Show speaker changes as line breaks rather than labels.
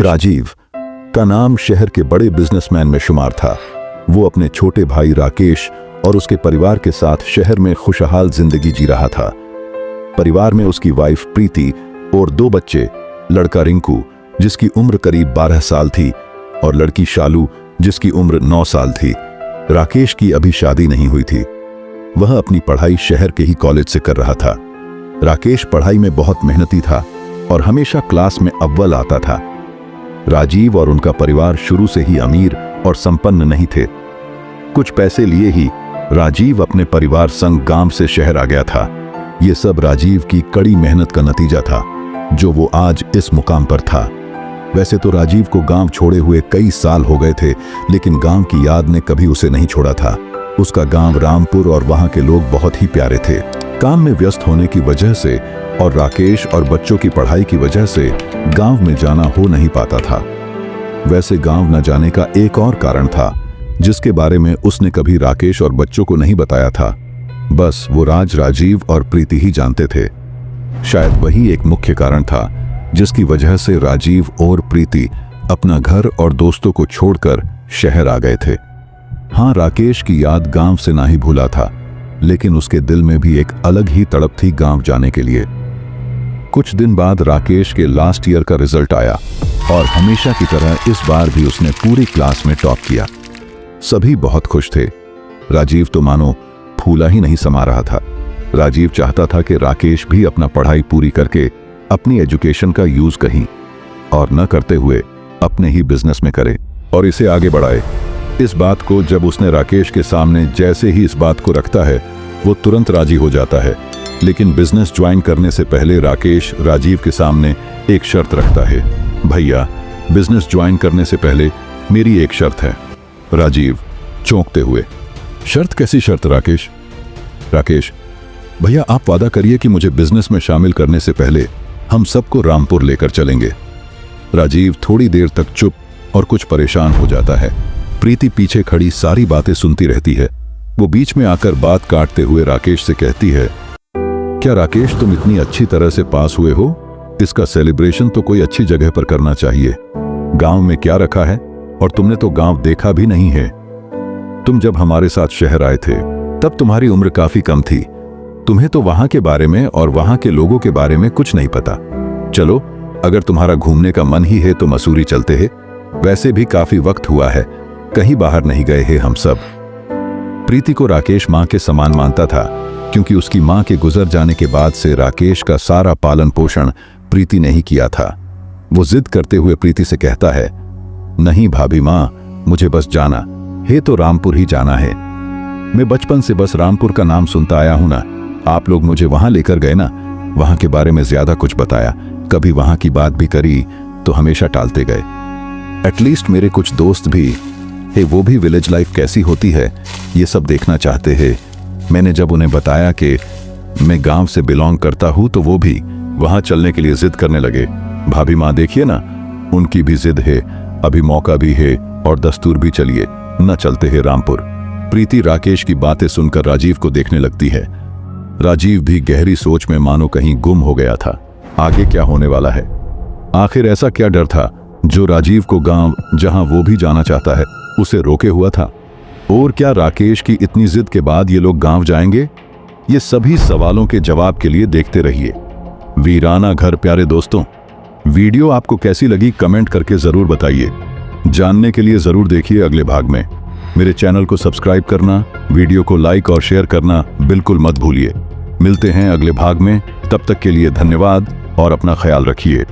राजीव का नाम शहर के बड़े बिजनेसमैन में शुमार था। वो अपने छोटे भाई राकेश और उसके परिवार के साथ शहर में खुशहाल जिंदगी जी रहा था। परिवार में उसकी वाइफ प्रीति और 2 बच्चे, लड़का रिंकू जिसकी उम्र करीब 12 साल थी और लड़की शालू जिसकी उम्र 9 साल थी। राकेश की अभी शादी नहीं हुई थी। वह अपनी पढ़ाई शहर के ही कॉलेज से कर रहा था। राकेश पढ़ाई में बहुत मेहनती था और हमेशा क्लास में अव्वल आता था। राजीव और उनका परिवार शुरू से ही अमीर और संपन्न नहीं थे। कुछ पैसे लिए ही राजीव अपने परिवार संग गांव से शहर आ गया था। ये सब राजीव की कड़ी मेहनत का नतीजा था जो वो आज इस मुकाम पर था। वैसे तो राजीव को गांव छोड़े हुए कई साल हो गए थे, लेकिन गांव की याद ने कभी उसे नहीं छोड़ा था। उसका गांव रामपुर और वहां के लोग बहुत ही प्यारे थे। काम में व्यस्त होने की वजह से और राकेश और बच्चों की पढ़ाई की वजह से गांव में जाना हो नहीं पाता था। वैसे गांव न जाने का एक और कारण था जिसके बारे में उसने कभी राकेश और बच्चों को नहीं बताया था। बस वो राजीव और प्रीति ही जानते थे। शायद वही एक मुख्य कारण था जिसकी वजह से राजीव और प्रीति अपना घर और दोस्तों को छोड़कर शहर आ गए थे। हाँ, राकेश की याद गांव से ना ही भूला था, लेकिन उसके दिल में भी एक अलग ही तड़प थी गांव जाने के लिए। कुछ दिन बाद राकेश के लास्ट ईयर का रिजल्ट आया और हमेशा की तरह इस बार भी उसने पूरी क्लास में टॉप किया। सभी बहुत खुश थे। राजीव तो मानो फूला ही नहीं समा रहा था। राजीव चाहता था कि राकेश भी अपना पढ़ाई पूरी करके अपनी एजुकेशन का यूज कहीं और न करते हुए अपने ही बिजनेस में करे और इसे आगे बढ़ाए। इस बात को जब उसने राकेश के सामने जैसे ही इस बात को रखता है, वो तुरंत राजी हो जाता है। लेकिन बिजनेस ज्वाइन करने से पहले राकेश राजीव के सामने एक शर्त रखता है। भैया, बिजनेस ज्वाइन करने से पहले मेरी एक शर्त है। राजीव चौंकते हुए, शर्त? कैसी शर्त राकेश? राकेश, भैया आप वादा करिए कि मुझे बिजनेस में शामिल करने से पहले हम सबको रामपुर लेकर चलेंगे। राजीव थोड़ी देर तक चुप और कुछ परेशान हो जाता है। प्रीति पीछे खड़ी सारी बातें सुनती रहती है। वो बीच में आकर बात काटते हुए राकेश से कहती है, क्या राकेश तुम इतनी अच्छी तरह से पास हुए हो? इसका सेलिब्रेशन तो कोई अच्छी जगह पर करना चाहिए। गांव में क्या रखा है? और तुमने तो गांव देखा भी नहीं है। तुम जब हमारे साथ शहर आए थे तब तुम्हारी उम्र काफी कम थी। तुम्हें तो वहां के बारे में और वहां के लोगों के बारे में कुछ नहीं पता। चलो, अगर तुम्हारा घूमने का मन ही है तो मसूरी चलते हैं। वैसे भी काफी वक्त हुआ है, कहीं बाहर नहीं गए हैं हम सब। प्रीति को राकेश मां के समान मानता था, क्योंकि उसकी मां के गुजर जाने के बाद से राकेश का सारा पालन पोषण प्रीति ने ही किया था। वो जिद करते हुए प्रीति से कहता है, नहीं भाभी मां, मुझे बस जाना है तो रामपुर ही जाना है। मैं बचपन से बस रामपुर का नाम सुनता आया हूं ना। आप लोग मुझे वहां लेकर गए ना, वहां के बारे में ज्यादा कुछ बताया, कभी वहां की बात भी करी तो हमेशा टालते गए। एटलीस्ट मेरे कुछ दोस्त भी है, वो भी विलेज लाइफ कैसी होती है ये सब देखना चाहते हैं। मैंने जब उन्हें बताया कि मैं गांव से बिलोंग करता हूं तो वो भी वहां चलने के लिए जिद करने लगे। भाभी माँ देखिए ना, उनकी भी जिद है, अभी मौका भी है और दस्तूर भी, चलिए न चलते हैं रामपुर। प्रीति राकेश की बातें सुनकर राजीव को देखने लगती है। राजीव भी गहरी सोच में मानो कहीं गुम हो गया था। आगे क्या होने वाला है? आखिर ऐसा क्या डर था जो राजीव को गांव जहां वो भी जाना चाहता है उसे रोके हुआ था? और क्या राकेश की इतनी जिद के बाद ये लोग गांव जाएंगे? ये सभी सवालों के जवाब के लिए देखते रहिए वीराना घर। प्यारे दोस्तों, वीडियो आपको कैसी लगी कमेंट करके जरूर बताइए। जानने के लिए जरूर देखिए अगले भाग में। मेरे चैनल को सब्सक्राइब करना, वीडियो को लाइक और शेयर करना बिल्कुल मत भूलिए। मिलते हैं अगले भाग में, तब तक के लिए धन्यवाद और अपना ख्याल रखिए।